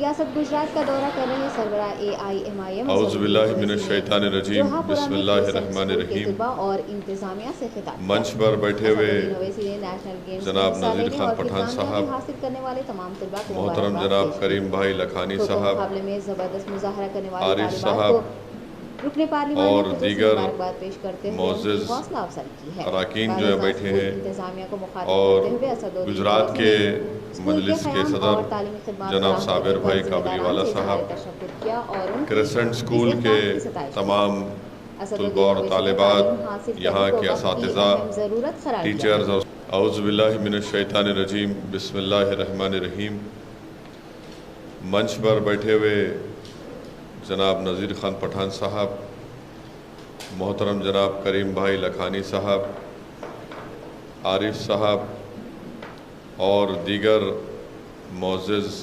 रियासत गुजरात का दौरा कर रहे सरबरा AIMIM औज़ुबिल्लाहि मिनश्शैतानिर्रजीम बिस्मिल्लाहिर्रहमानिर्रहीम। और इंतजामिया से खिताब मंच पर बैठे हुए ने नेशनल गेम्स जनाब नज़ीर खान पठान साहब, हासिल करने वाले तमाम तलबा को मोहतरम जनाब करीम भाई लखानी साहब, मुकाबले में जबरदस्त मुजाहरा करने वाले आरिफ साहब रुकने पार्लियामेंट और दीगर मुबारकबाद पेश करते हुए मोअज़्ज़िज़ हौसला अफजाई की है। अरकान जो है बैठे हैं इंतजामिया को और मुखातिब गुजरात के मजलिस के सदर जनाब साबिर भाई काबलीवाला साहब, क्रेसेंट स्कूल के तमाम तलबा और तालिबात, यहाँ के असातिज़ा, टीचर्स और औज़ुबिल्लाहि मिनश्शैतानिर्रजीम बिस्मिल्लाहिर्रहमानिर्रहीम। मंच पर बैठे हुए जनाब नज़ीर खान पठान साहब, मोहतरम जनाब करीम भाई लखानी साहब, आरिफ साहब और दीगर मोअज़्ज़िज़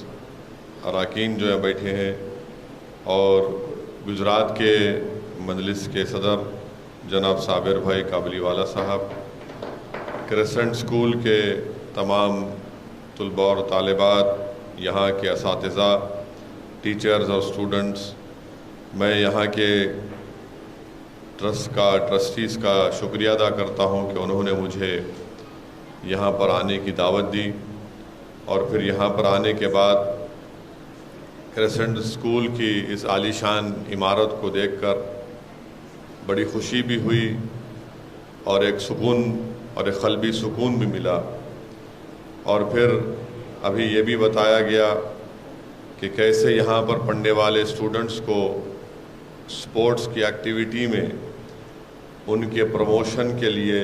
अरकान जो है बैठे हैं और गुजरात के मजलिस के सदर जनाब साबिर भाई काबलीवाला साहब, क्रेसेंट स्कूल के तमाम तलबा और तालिबात, यहाँ के असातिज़ा, टीचर्स और स्टूडेंट्स, मैं यहाँ के ट्रस्टीज़ का शुक्रिया अदा करता हूँ कि उन्होंने मुझे यहाँ पर आने की दावत दी और फिर यहाँ पर आने के बाद क्रेसेंट स्कूल की इस आलीशान इमारत को देखकर बड़ी खुशी भी हुई और एक सुकून और एक क़ल्बी सुकून भी मिला। और फिर अभी ये भी बताया गया कि कैसे यहाँ पर पढ़ने वाले स्टूडेंट्स को स्पोर्ट्स की एक्टिविटी में उनके प्रमोशन के लिए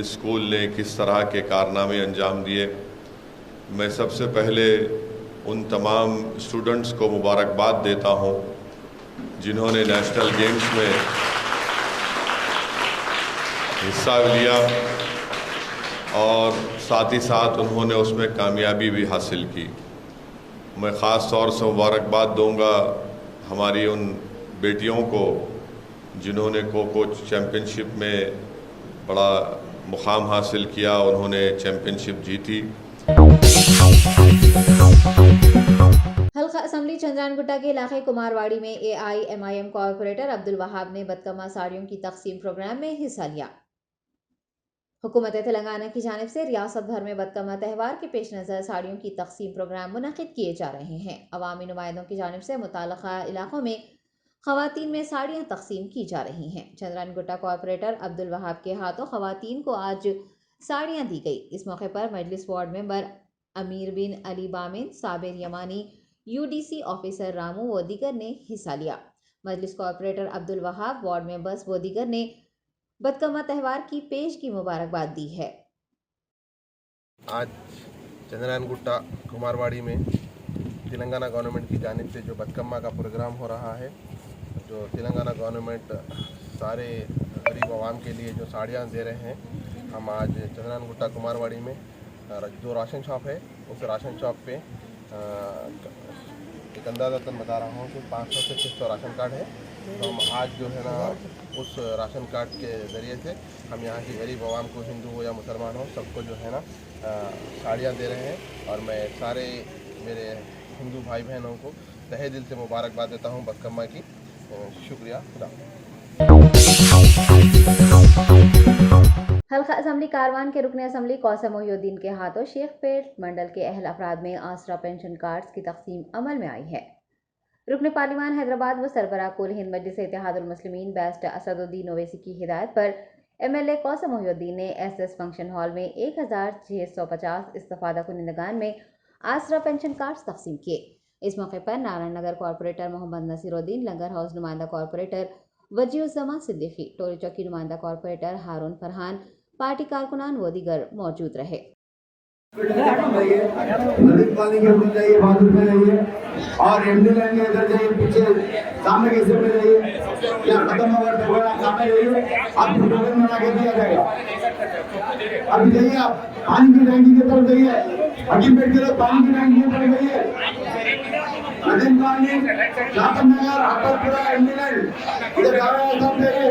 स्कूल ने किस तरह के कारनामे अंजाम दिए। मैं सबसे पहले उन तमाम स्टूडेंट्स को मुबारकबाद देता हूँ जिन्होंने नेशनल गेम्स में हिस्सा लिया और साथ ही साथ उन्होंने उसमें कामयाबी भी हासिल की। मैं ख़ास तौर से मुबारकबाद दूंगा हमारी उन बेटियों को जिन्होंने खो चैम्पियनशिप में बड़ा मुकाम हासिल किया, उन्होंने चैम्पियनशिप जीती। हल्का असम्बली चंद्रानगुट्टा के इलाके कुमारवाड़ी में AIMIM कॉरपोरेटर अब्दुल वहाब ने बदकमा साड़ियों की तकसीम प्रोग्राम में हिस्सा लिया। हुकूमत तेलंगाना की जानिब से रियासत भर में बदकमा त्यौहार के पेश नज़र साड़ियों की तकसीम प्रोग्राम मुनक़िद किए जा रहे हैं। अवामी नुमाइंदों की जानिब से मुताल्लिक़ा इलाकों में ख़वातीन में साड़ियाँ तकसीम की जा रही हैं। चंद्रानगुट्टा कॉरपोरेटर अब्दुल वहाब के हाथों ख़वातीन को आज साड़ियाँ दी गई। इस मौके पर मजलिस ward member Amir bin Ali Bamin, Sabir Yamani, UDC officer Ramu व दीगर ने हिस्सा लिया। Majlis corporator Abdul Wahab, ward members व दीगर ने बदकमा त्यौहार की पेश की मुबारकबाद दी है। आज चंद्रानगुट्टा कुमारवाड़ी में तेलंगाना गवर्नमेंट की जानिब से जो बदकम्मा का प्रोग्राम हो रहा है, जो तेलंगाना गवर्नमेंट सारे गरीब आवाम के लिए जो साड़ियाँ दे रहे हैं, हम आज चंद्रानगुट्टा कुमारवाड़ी में जो राशन शॉप है उस राशन शॉप पे एक अंदाज़तन बता रहा हूँ कि 500 से 600 राशन कार्ड है। तो हम आज जो है ना उस राशन कार्ड के ज़रिए से हम यहाँ की गरीब आवाम को, हिंदू हो या मुसलमान हो, सबको जो है ना साड़ियाँ दे रहे हैं। और मैं सारे मेरे हिंदू भाई बहनों को तहे दिल से मुबारकबाद देता हूँ बदकम्मा की। शुक्रिया। हल्का असम्बली कारवान के रुकन असम्बली कौसम मोहिउद्दीन के हाथों शेखपेट मंडल के अहल अफराद में आसरा पेंशन कार्ड्स की तकसीम अमल में आई है। रुकन पार्लिमान हैदराबाद व सरबराह कुल हिंद मजलिस इत्तेहादुल मुस्लिमीन बैरिस्टर असदुद्दीन ओवैसी की हिदायत पर MLA कौसम मोहिउद्दीन ने SS फंक्शन हॉल में 1650 इस्तिफादा कुनिंदगान में आसरा पेंशन कार्ड्स तकसीम किए। इस मौके पर नारायण नगर कॉरपोरेटर मोहम्मद नसीरुद्दीन, लंगर हाउस नुमाइंदा कॉरपोरेटर वजीउज़्ज़मा सिद्दीकी, टोली चौकी नुमाइंदा कॉरपोरेटर हारून फरहान, पार्टी कारकुनान व दीगर मौजूद रहे। पानी के उधर जाइए, बहादुर में जाइए और MD लाइन के इधर जाइए, पीछे सामने के हिस्से में जाइए, या खत्म होगा तो बड़ा सामने जाइए, आपको टोकन बना के दिया जाएगा। अभी जाइए, आप पानी की टंकी की तरफ जाइए, हकीम बैठ के पानी की टंकी की तरफ जाइए। नदीम पानी, लातम नगर, अकबरपुरा, MD लाइन, इधर गाँव है, सब जाइए।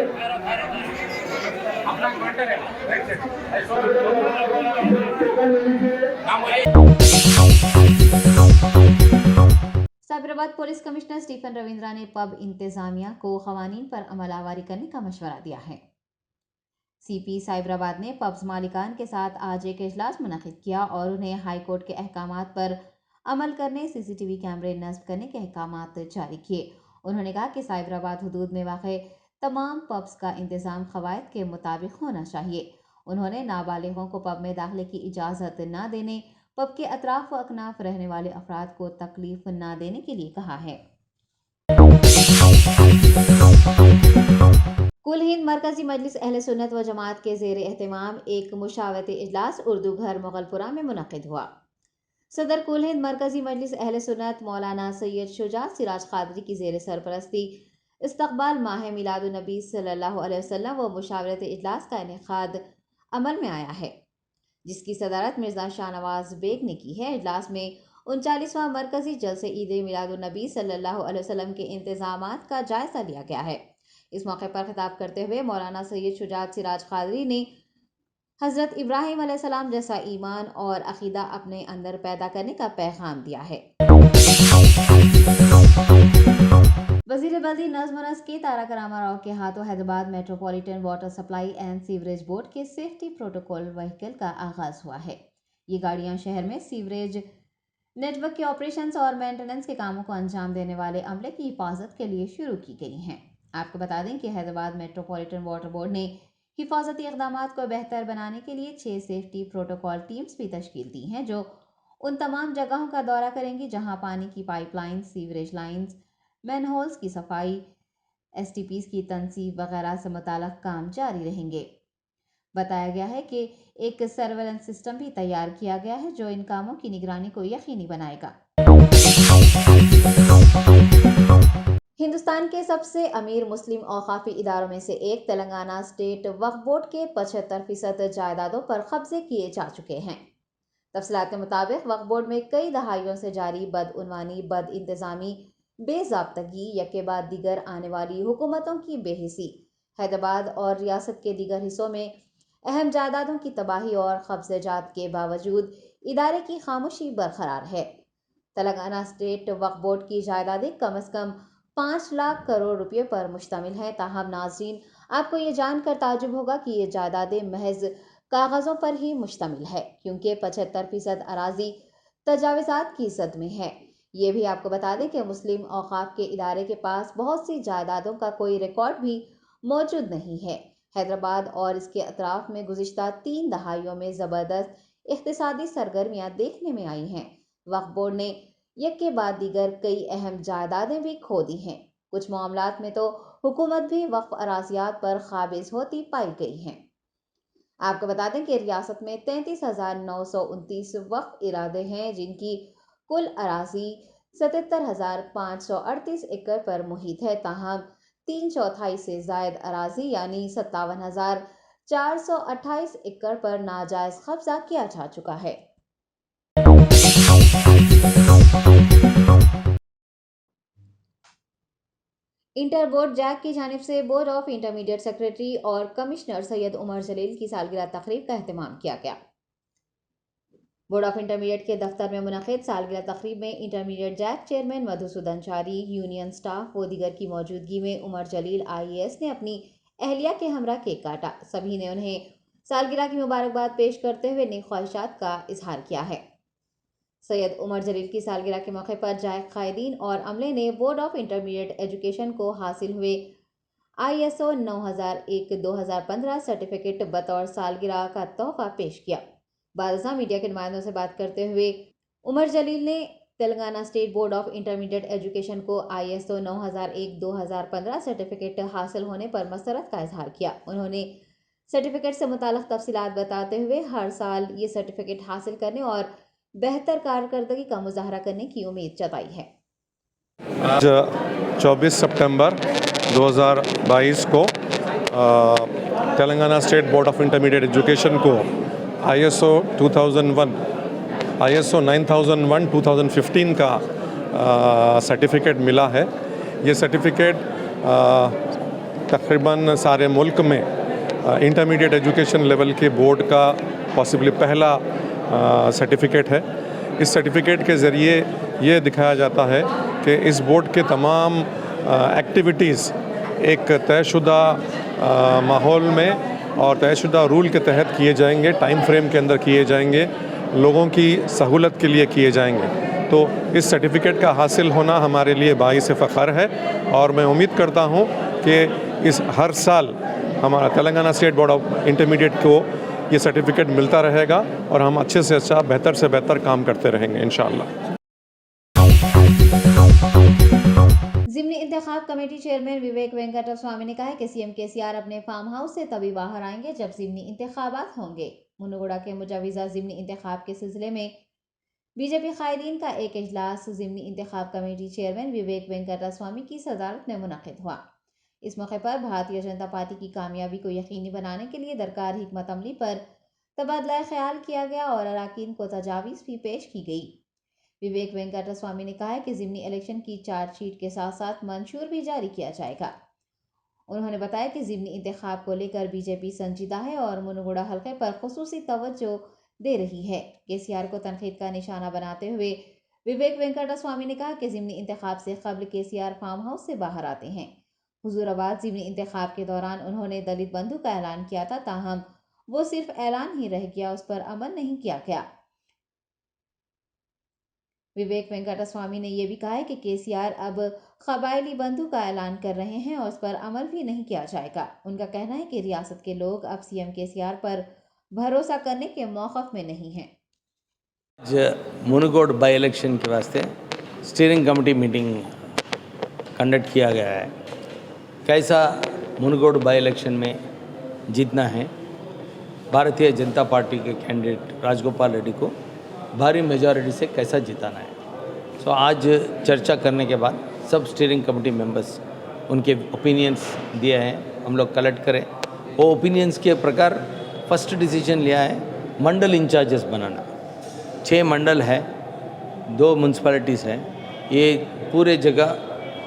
Cyberabad police commissioner Stephen Ravindra ने पब इंतजामिया को खवानीन पर अमलावरी करने का मशवरा दिया है। सीपी साइबराबाद ने पब्स मालिकान के साथ आज एक इजलास मुनक़िद किया और उन्हें हाई कोर्ट के अहकामात पर अमल करने, सीसीटीवी कैमरे नस्ब करने के अहकामात जारी किए। उन्होंने कहा कि साइबराबाद हुदूद में वाक़े तमाम पब्स का इंतज़ाम क़वायद के मुताबिक होना चाहिए। उन्होंने नाबालिगों को पब में दाखिले की इजाज़त न देने, पब के अतराफ व अकनाफ रहने वाले अफराद को तकलीफ न देने के लिए कहा है। कुल हिंद मरकजी मजलिस अहले सुन्नत व जमात के ज़ेर एहतमाम एक मुशावरती इजलास उर्दू घर मुगलपुरा में मुनक़िद हुआ। सदर कुल हिंद मरकजी मजलिस अहले सुन्नत मौलाना सैयद शुजात सिराज क़ादरी की ज़ेर सरपरस्ती इस्तक़बाल माह मिलादुन नबी सल्लल्लाहु अलैहि वसल्लम व मुशावरती इजलास का इनेक़ाद अमल में आया है, जिसकी सदारत मिर्ज़ा शाहनवाज़ बेग ने की है। इजलास में 39वां मरकजी जलसे ईद मिलादुन नबी सल्लल्लाहु अलैहि वसल्लम के इंतज़ामात का जायज़ा लिया गया है। इस मौके पर खिताब करते हुए मौलाना सैयद शुजात सिराज क़ादरी ने हज़रत इब्राहीम अलैहिस्सलाम जैसा ईमान और अक़ीदा अपने अंदर पैदा करने का पैगाम दिया है। वज़ीर बल्दी नज़्म व नस्क़ के तारक रामा राव के हाथों Hyderabad metropolitan water supply and sewerage board के सेफ्टी प्रोटोकॉल व्हीकल का आगाज़ हुआ है। ये गाड़ियाँ शहर में सीवरेज नेटवर्क के ऑपरेशंस और मेंटेनेंस के कामों को अंजाम देने वाले अमले की हिफाजत के लिए शुरू की गई हैं। आपको बता दें कि हैदराबाद मेट्रोपॉलिटन वाटर बोर्ड ने हिफाजती इक़दामात को बेहतर बनाने के लिए 6 सेफ्टी प्रोटोकॉल टीम्स भी तश्कील दी हैं, जो उन तमाम जगहों का दौरा करेंगी जहां पानी की पाइपलाइन, सीवरेज लाइन्स, मैनहोल्स की सफाई, STPs की तनसीब वगैरह से मुताल्लिक़ काम जारी रहेंगे। बताया गया है कि एक सर्वेलेंस सिस्टम भी तैयार किया गया है जो इन कामों की निगरानी को यकीनी बनाएगा। हिंदुस्तान के सबसे अमीर मुस्लिम औक़ाफ़ी इदारों में से एक तेलंगाना स्टेट वक्फ बोर्ड के 75% जायदादों पर कब्जे किए जा चुके हैं। तफ़सीलात के मुताबिक वक्फ बोर्ड में कई दहाइयों से जारी बदउनवानी, बद इंतज़ामी, बेज़ाब्तगी, यके बाद दीगर आने वाली हुकूमतों की बेहिसी, हैदराबाद और रियासत के दीगर हिस्सों में अहम जायदादों की तबाही और कब्ज़ेजात के बावजूद इदारे की खामोशी बरकरार है। तेलंगाना स्टेट वक्फ बोर्ड की जायदादें कम अज़ कम 5 लाख करोड़ रुपये पर मुश्तमिल है। ताहम नाज़रीन, आपको ये जानकर ताजुब होगा कि ये जायदादें महज कागज़ों पर ही मुश्तमिल है, क्योंकि 75% अराजी तजावीज़ात की ज़द में है। ये भी आपको बता दें कि मुस्लिम औक़ाफ़ के इदारे के पास बहुत सी जायदादों का कोई रिकॉर्ड भी मौजूद नहीं है। हैदराबाद और इसके अतराफ़ में गुज़िश्ता 3 दहाइयों में ज़बरदस्त इक़्तिसादी सरगर्मियाँ देखने में आई हैं। वक्फ बोर्ड ने एक के बाद दीगर कई अहम जायदादें भी खो दी हैं। कुछ मामलात में तो हुकूमत भी वक्फ अराज़ियात पर काबिज़ होती पाई गई हैं। आपको बता दें कि रियासत में 33,929 वक्फ इरादे हैं, जिनकी कुल अराज़ी 77,538 एकड़ पर मुहित है। ताहम 3/4 से ज़ायद अराज़ी यानी 57,428 एकड़ पर नाजायज़ कब्जा किया जा चुका है। इंटर बोर्ड जैक की जानिब से बोर्ड ऑफ इंटरमीडिएट सेक्रेटरी और कमिश्नर सैयद उमर जलील की सालगिरह तकरीब का एहतमाम किया गया। बोर्ड ऑफ इंटरमीडिएट के दफ्तर में मुनक़िद सालगिरह तकरीब में इंटरमीडिएट जैक चेयरमैन मधुसूदन चारी, यूनियन स्टाफ व दीगर की मौजूदगी में उमर जलील IAS ने अपनी अहलिया के हमरा केक काटा। सभी ने उन्हें सालगिरह की मुबारकबाद पेश करते हुए नेक ख्वाहिशात का इजहार किया है। सैयद उमर जलील की सालगिरह के मौके पर जैक कायदीन और अमले ने बोर्ड ऑफ इंटरमीडिएट एजुकेशन को हासिल हुए ISO 9001-2015 सर्टिफिकेट बतौर सालगिरह का तोहफा पेश किया। बादशाह मीडिया के नुमाइंदों से बात करते हुए उमर जलील ने Telangana state board of intermediate education को ISO 9001-2015 सर्टिफिकेट हासिल होने पर मसरत का इजहार किया। उन्होंने सर्टिफिकेट से मुताल्लिक़ तफसीलात बताते हुए हर साल ये सर्टिफिकेट हासिल करने और बेहतर कारकर्दगी का मुजाहरा करने की उम्मीद जताई है। आज 24 सितंबर 2022 को Telangana state board of intermediate education को ISO 9001-2015 का सर्टिफिकेट मिला है। ये सर्टिफिकेट तकरीबन सारे मुल्क में इंटरमीडिएट एजुकेशन लेवल के बोर्ड का पॉसिबली पहला सर्टिफिकेट है। इस सर्टिफिकेट के ज़रिए ये दिखाया जाता है कि इस बोर्ड के तमाम एक्टिविटीज़ एक तयशुदा माहौल में और तयशुदा रूल के तहत किए जाएंगे, टाइम फ्रेम के अंदर किए जाएंगे, लोगों की सहूलत के लिए किए जाएंगे। तो इस सर्टिफिकेट का हासिल होना हमारे लिए बाइस फ़ख्र है और मैं उम्मीद करता हूँ कि इस हर साल हमारा Telangana state board of intermediate को ये सर्टिफिकेट मिलता रहेगा और हम अच्छे से अच्छा, बेहतर से बेहतर काम करते रहेंगे इंशाअल्लाह। ज़िमनी इंतखाब कमेटी चेयरमैन विवेक वेंकट स्वामी ने कहा है कि सीएम केसीआर अपने फार्म हाउस से तभी बाहर आएंगे जब ज़िमनी इंतखाबात होंगे। मुनुगुड़ा के मुजवज़ा ज़िमनी इंतखाब के सिलसिले में बीजेपी कायदीन का एक इजलास ज़िमनी इंतखाब कमेटी चेयरमैन विवेक वेंकट स्वामी की सदारत में मुनक़िद हुआ। इस मौके पर भारतीय जनता पार्टी की कामयाबी को यकीनी बनाने के लिए दरकार हिकमत अमली पर तबादला ख्याल किया गया और अराकीन को तजावीज़ भी पेश की गई। विवेक वेंकट स्वामी ने कहा है कि ज़िमनी इलेक्शन की चार्जशीट के साथ साथ मंशूर भी जारी किया जाएगा। उन्होंने बताया कि ज़िमनी इंतखाब को लेकर बीजेपी संजीदा है और मुनुगुड़ा हल्के पर खुसूसी तवज्जो दे रही है। केसीआर को तनकीद का निशाना बनाते हुए विवेक वेंकट स्वामी ने कहा कि ज़िमनी इंतखाब से कबल केसीआर फार्म हाउस से बाहर आते हैं। हुजूराबाद ज़िमनी इंतखाब के दौरान उन्होंने दलित बंधु का ऐलान किया था, ताहम वो सिर्फ ऐलान ही रह गया, उस पर अमल नहीं किया गया। विवेक वेंकट स्वामी ने यह भी कहा है कि केसीआर अब कबायली बंधु का ऐलान कर रहे हैं और उस पर अमल भी नहीं किया जाएगा। उनका कहना है कि रियासत के लोग अब सीएम केसीआर पर भरोसा करने के मौक़िफ़ में नहीं हैं। मुनुगोड बाई इलेक्शन के वास्ते स्टीयरिंग कमेटी मीटिंग कंडक्ट किया गया है। कैसा मुनुगोड बाई इलेक्शन में जीतना है, भारतीय जनता पार्टी के कैंडिडेट राजगोपाल रेड्डी को भारी मेजॉरिटी से कैसा जिताना है। सो आज चर्चा करने के बाद सब स्टीयरिंग कमेटी मेंबर्स उनके ओपिनियंस दिए हैं, हम लोग कलेक्ट करें। वो ओपिनियंस के प्रकार फर्स्ट डिसीजन लिया है मंडल इंचार्जेस बनाना। 6 मंडल है, 2 म्यूनसिपैलिटीज़ हैं, ये पूरे जगह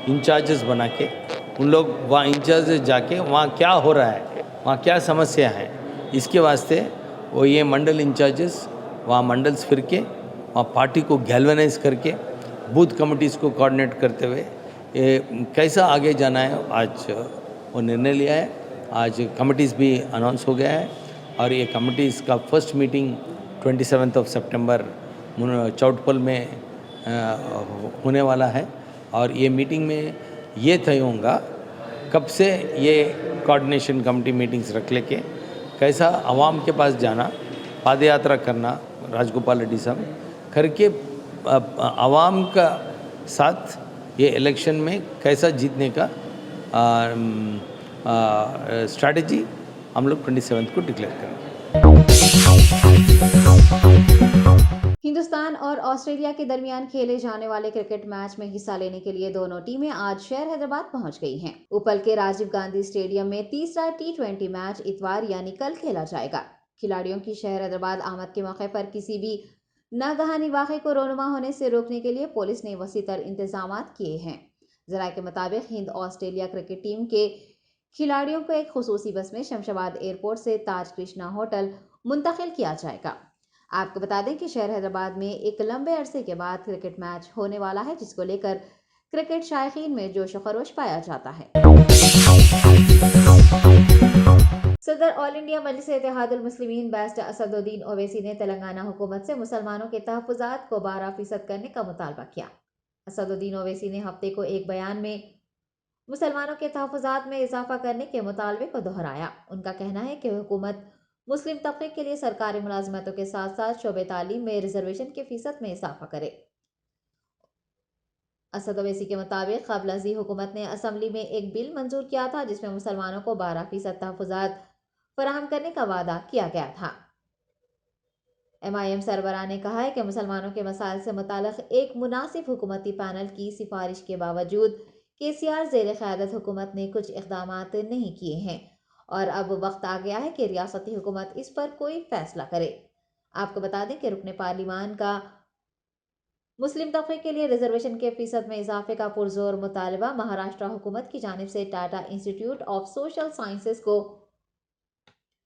इंचार्जेस बना के उन लोग वहाँ इंचार्जेस जाके वहाँ क्या हो रहा है, वहाँ क्या समस्या है, इसके वास्ते वो ये मंडल इंचार्जेस वहाँ मंडल्स फिर के वहाँ पार्टी को गैल्वेनाइज करके बूथ कमिटीज़ को कोऑर्डिनेट करते हुए ये कैसा आगे जाना है, आज वो निर्णय लिया है। आज कमिटीज़ भी अनाउंस हो गया है और ये कमिटीज़ का फर्स्ट मीटिंग 27 सितंबर चौटपल में होने वाला है और ये मीटिंग में ये तय होगा कब से ये कोऑर्डिनेशन कमेटी मीटिंग्स रख लेके कैसा आवाम के पास जाना, पाद यात्रा करना, राजगोपाल रेड्डी साहब करके आवाम का साथ ये इलेक्शन में कैसा जीतने का स्ट्रैटेजी हम लोग 27 को डिक्लेयर करेंगे। हिंदुस्तान और ऑस्ट्रेलिया के दरमियान खेले जाने वाले क्रिकेट मैच में हिस्सा लेने के लिए दोनों टीमें आज शहर हैदराबाद पहुंच गई हैं। उपल के राजीव गांधी स्टेडियम में तीसरा T20 मैच इतवार यानी कल खेला जाएगा। खिलाड़ियों की शहर हैदराबाद आमद के मौके पर किसी भी नागहानी वाक़े को रोनुमा होने से रोकने के लिए पुलिस ने वसीतर इंतजाम किए हैं। ज़राए के मुताबिक हिंद ऑस्ट्रेलिया क्रिकेट टीम के खिलाड़ियों को एक खुसूसी बस में शमशाबाद एयरपोर्ट से ताज कृष्णा होटल मुंतकिल किया जाएगा। आपको बता दें कि शहर हैदराबाद में एक लंबे अरसे के बाद क्रिकेट मैच होने वाला है, जिसको लेकर क्रिकेट शायकीन में जोश खरोश पाया जाता है। सदर ऑल इंडिया मजलिस इत्तेहादुल मुस्लिमीन बैरिस्टर असदुद्दीन ओवैसी ने तेलंगाना हुकूमत से मुसलमानों के तहफ़्फ़ुज़ात को 12% करने का मुतालबा किया। असदुद्दीन ओवैसी ने हफ्ते को एक बयान में मुसलमानों के तहफ़्फ़ुज़ात में इजाफा करने के मुतालबे को दोहराया। उनका कहना है कि हुकूमत मुस्लिम तबके के लिए सरकारी मुलाजमतों के साथ साथ शोबे तालीम में रिजर्वेशन के फीसद में इजाफा करे। असद ओवैसी के मुताबिक क़ब्ल अज़ी हुकूमत ने असम्बली में एक बिल मंजूर किया था जिसमें मुसलमानों को 12% तहफ़्फ़ुज़ात फराहम करने का वादा किया गया था। MIM सरबराह ने कहा है कि मुसलमानों के मसाइल से मुताल्लिक़ एक मुनासिब हुकूमती पैनल की सिफारिश के बावजूद KCR ज़ेर क़यादत हुकूमत ने कुछ इक़दामात नहीं किए हैं और अब वक्त आ गया है कि रियासती हुकूमत इस पर कोई फैसला करे। आपको बता दें कि रुकने पार्लिमान का मुस्लिम तबके के लिए रिजर्वेशन के फीसद में इजाफे का पुरजोर मुतालबा महाराष्ट्र हुकूमत की जानिब से Tata institute of social sciences को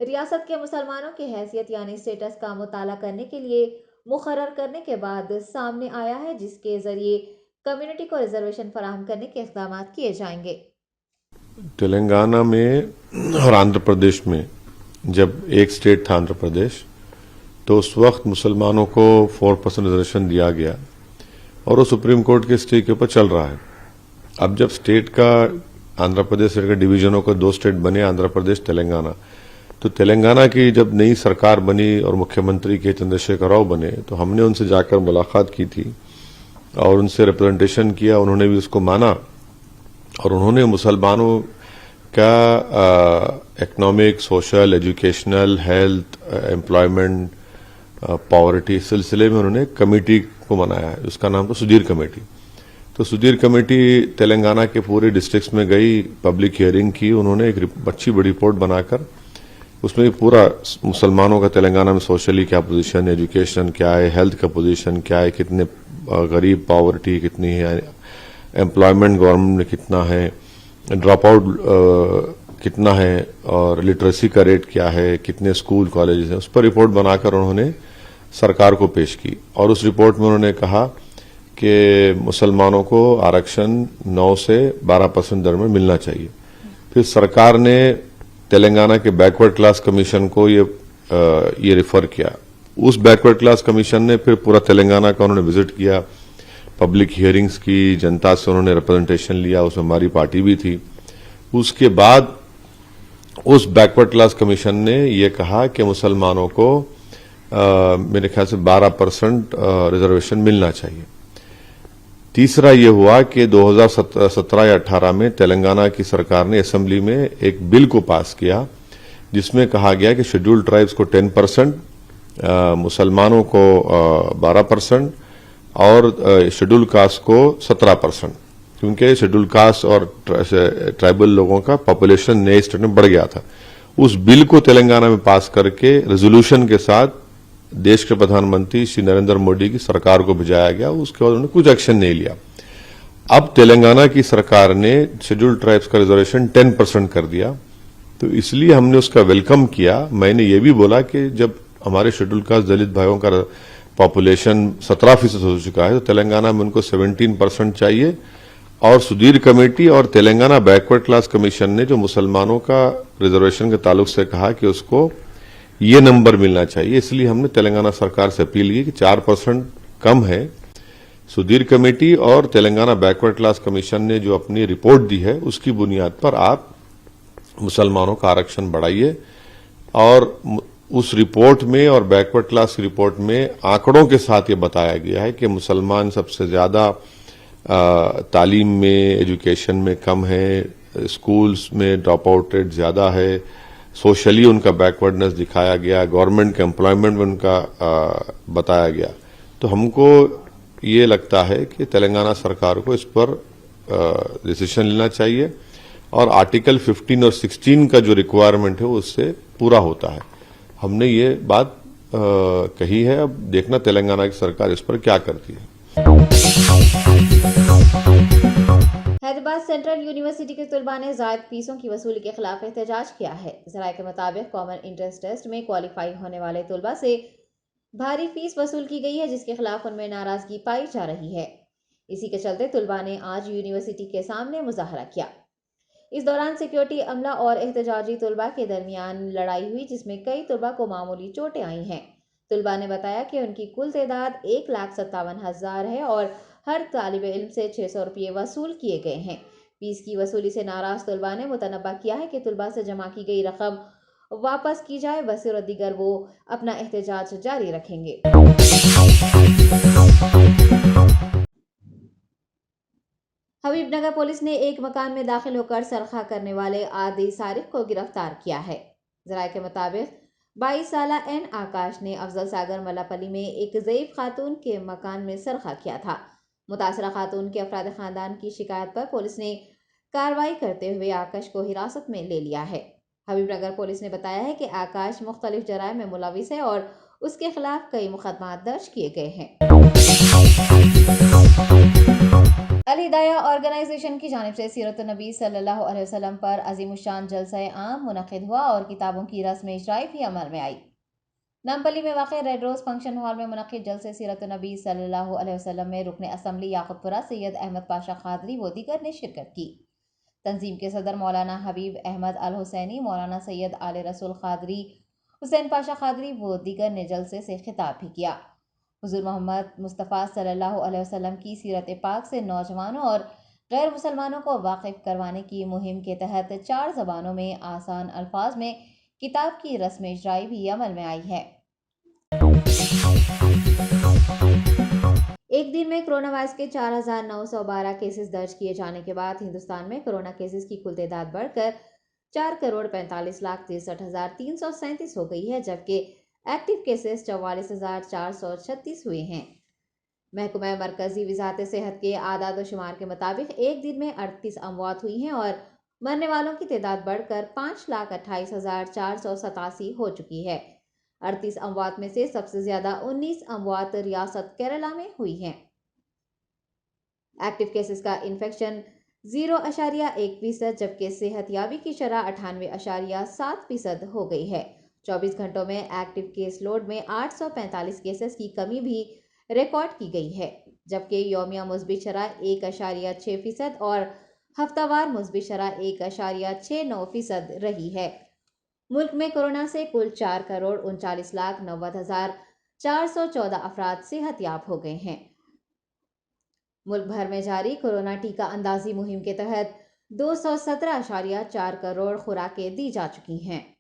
रियासत के मुसलमानों की हैसियत यानी स्टेटस का मुताला करने के लिए मुकर्रर करने के बाद सामने आया है, जिसके जरिए कम्युनिटी को रिजर्वेशन फराहम करने के इक़दाम किए जाएंगे। तेलंगाना में और आंध्र प्रदेश में जब एक स्टेट था आंध्र प्रदेश, तो उस वक्त मुसलमानों को 4% रिजर्वेशन दिया गया और वो सुप्रीम कोर्ट के स्टे के ऊपर चल रहा है। अब जब स्टेट का आंध्र प्रदेश स्टेट के डिवीजनों को 2 स्टेट बने, आंध्र प्रदेश तेलंगाना, तो तेलंगाना की जब नई सरकार बनी और मुख्यमंत्री के चंद्रशेखर राव बने, तो हमने उनसे जाकर मुलाकात की थी और उनसे रिप्रेजेंटेशन किया। उन्होंने भी उसको माना और उन्होंने मुसलमानों का economic, social, educational, health, employment, poverty सिलसिले में उन्होंने कमेटी को बनाया है। उसका नाम था सुधीर कमेटी। तो सुधीर कमेटी तेलंगाना के पूरे डिस्ट्रिक्ट्स में गई, पब्लिक हियरिंग की। उन्होंने एक अच्छी बड़ी रिपोर्ट बनाकर उसमें पूरा मुसलमानों का तेलंगाना में सोशली क्या पोजीशन, एजुकेशन क्या है, हेल्थ का पोजीशन क्या है, कितने गरीब, पॉवर्टी कितनी है, एम्प्लॉयमेंट गवर्नमेंट में कितना है, ड्रॉप आउट कितना है और लिटरेसी का रेट क्या है, कितने स्कूल कॉलेजेस हैं, उस पर रिपोर्ट बनाकर उन्होंने सरकार को पेश की। और उस रिपोर्ट में उन्होंने कहा कि मुसलमानों को आरक्षण 9 से 12% दर में मिलना चाहिए। फिर सरकार ने तेलंगाना के बैकवर्ड क्लास कमीशन को ये रिफर किया। उस बैकवर्ड क्लास कमीशन ने फिर पूरा तेलंगाना का उन्होंने विजिट किया, पब्लिक हियरिंग्स की, जनता से उन्होंने रिप्रेजेंटेशन लिया, उसमें हमारी पार्टी भी थी। उसके बाद उस बैकवर्ड क्लास कमीशन ने ये कहा कि मुसलमानों को मेरे ख्याल से 12% रिजर्वेशन मिलना चाहिए। तीसरा ये हुआ कि 2017 या 18 में तेलंगाना की सरकार ने असेंबली में एक बिल को पास किया, जिसमें कहा गया कि शेड्यूल्ड ट्राइब्स को 10%, मुसलमानों को 12% और शेड्यूल्ड कास्ट को 17%, क्योंकि शेड्यूल्ड कास्ट और ट्राइबल लोगों का पॉपुलेशन नए स्टेट में बढ़ गया था। उस बिल को तेलंगाना में पास करके रेजोल्यूशन के साथ देश के प्रधानमंत्री श्री नरेंद्र मोदी की सरकार को भिजाया गया। उसके बाद उन्होंने कुछ एक्शन नहीं लिया। अब तेलंगाना की सरकार ने शेड्यूल्ड ट्राइब्स का रिजर्वेशन 10% कर दिया, तो इसलिए हमने उसका वेलकम किया। मैंने ये भी बोला कि जब हमारे शेड्यूल्ड कास्ट दलित भाइयों का पॉपुलेशन 17% हो चुका है, तो तेलंगाना में उनको 17% चाहिए। और सुधीर कमेटी और तेलंगाना बैकवर्ड क्लास कमीशन ने जो मुसलमानों का रिजर्वेशन के ताल्लुक से कहा कि उसको ये नंबर मिलना चाहिए, इसलिए हमने तेलंगाना सरकार से अपील की कि 4% कम है। सुधीर कमेटी और तेलंगाना बैकवर्ड क्लास कमीशन ने जो अपनी रिपोर्ट दी है, उसकी बुनियाद पर आप मुसलमानों का आरक्षण बढ़ाइए। और उस रिपोर्ट में और बैकवर्ड क्लास की रिपोर्ट में आंकड़ों के साथ ये बताया गया है कि मुसलमान सबसे ज्यादा तालीम में, एजुकेशन में कम है, स्कूल्स में ड्रॉप आउट रेट ज्यादा है, सोशली उनका बैकवर्डनेस दिखाया गया, गवर्नमेंट के एम्प्लॉयमेंट में उनका बताया गया। तो हमको ये लगता है कि तेलंगाना सरकार को इस पर डिसीजन लेना चाहिए और आर्टिकल 15 और 16 का जो रिक्वायरमेंट है वो उससे पूरा होता है। हमने ये बात कही है। अब देखना तेलंगाना की सरकार इस पर क्या करती है। हैदराबाद सेंट्रल यूनिवर्सिटी के तलबा ने जायद फीसों की वसूली के खिलाफ एहतजाज किया है। जराये के मुताबिक कॉमन एंट्रेंस टेस्ट में क्वालिफाई होने वाले तलबा से भारी फीस वसूल की गई है, जिसके खिलाफ उनमें नाराजगी पाई जा रही है। इसी के चलते तलबा ने आज यूनिवर्सिटी के सामने मुजाहरा किया। इस दौरान सिक्योरिटी अमला और एहतजाजी तलबा के दरमियान लड़ाई हुई, जिसमें कई तलबा को मामूली चोटें आई हैं। तलबा ने बताया कि उनकी कुल तादाद 1,57,000 है और हर तालिब इल्म से 600 रुपये वसूल किए गए हैं। फीस की वसूली से नाराज तलबा ने मुतनब्बा किया है कि तलबा से जमा की गई रकम वापस की जाए, बसिर दीगर वो अपना एहतजाज जारी रखेंगे। हबीबनगर पुलिस ने एक मकान में दाखिल होकर सरखा करने वाले आदि सारिक को गिरफ्तार किया है। जराये के मुताबिक 22 साला एन आकाश ने अफजल सागर मलापली में एक ज़ईफ खातून के मकान में सरखा किया था। मुतासरा खातून के अफराद खानदान की शिकायत पर पुलिस ने कार्रवाई करते हुए आकाश को हिरासत में ले लिया है। हबीबनगर पुलिस ने बताया है कि आकाश मुख्तलिफ जराइम में मुलविस है और उसके खिलाफ कई मुकदमा दर्ज किए गए हैं। अल हिदाया ऑर्गेनाइजेशन की जानिब से सीरत नबी सल्लल्लाहु अलैहि वसल्लम पर अजीमुशान जलसा आम मुनक़िद हुआ और किताबों की रस्म इजराई भी अमल में आई। नामपल्ली में वाक़ रेड रोज़ फंक्शन हॉल में मुनक़्क़िद जलसे सीरत नबी सल्लल्लाहु अलैहि वसल्लम में रुकन असम्बली याक़ूतपुरा सैयद अहमद पाशा क़ादरी व दीगर ने शिरकत की। तंजीम के सदर मौलाना हबीब अहमद अल हुसैनी, मौलाना सैयद आले रसूल क़ादरी, हुसैन पाशा क़ादरी व दीगर ने जलसे से खिताब भी किया। हुज़ूर मोहम्मद मुस्तफ़ा सल्लल्लाहु अलैहि वसल्लम की सीरत पाक से नौजवानों और गैर मुसलमानों को वाकिफ़ करवाने की मुहिम के तहत 4 ज़बानों में आसान अल्फाज में किताब की रस्म इजराई भी अमल में आई है। एक दिन में कोरोना वायरस के 4,912 केसेस दर्ज किए जाने के बाद हिंदुस्तान में कोरोना केसेस की कुल तादाद बढ़कर 4,45,63,337 हो गई है, जबकि एक्टिव केसेस 44,436 हुए हैं। महकमा मरकजी वज़ारत सेहत के आदाद व शुमार के मुताबिक एक दिन में 38 अमवात हुई हैं और मरने वालों की तादाद बढ़कर 5,28,487 हो चुकी है। 38 अमवात में से सबसे ज्यादा 19 अमवात रियासत केरला में हुई हैं। एक्टिव केसेस का इन्फेक्शन 0.1%, जबकि सेहतयाबी की शरह 98.7% हो गई है। 24 घंटों में एक्टिव केस लोड में 845 केसेस की कमी भी रिकॉर्ड की गई है, जबकि यौमिया मुस्बित शरह 1.6% और हफ्तावार मुस्बित शरह 1.69% रही है। मुल्क में कोरोना से कुल 4,39,90,414 अफराद सेहतयाब हो गए हैं। मुल्क भर में जारी कोरोना टीका अंदाजी मुहिम के तहत 217.4 करोड़ खुराकें दी जा चुकी हैं।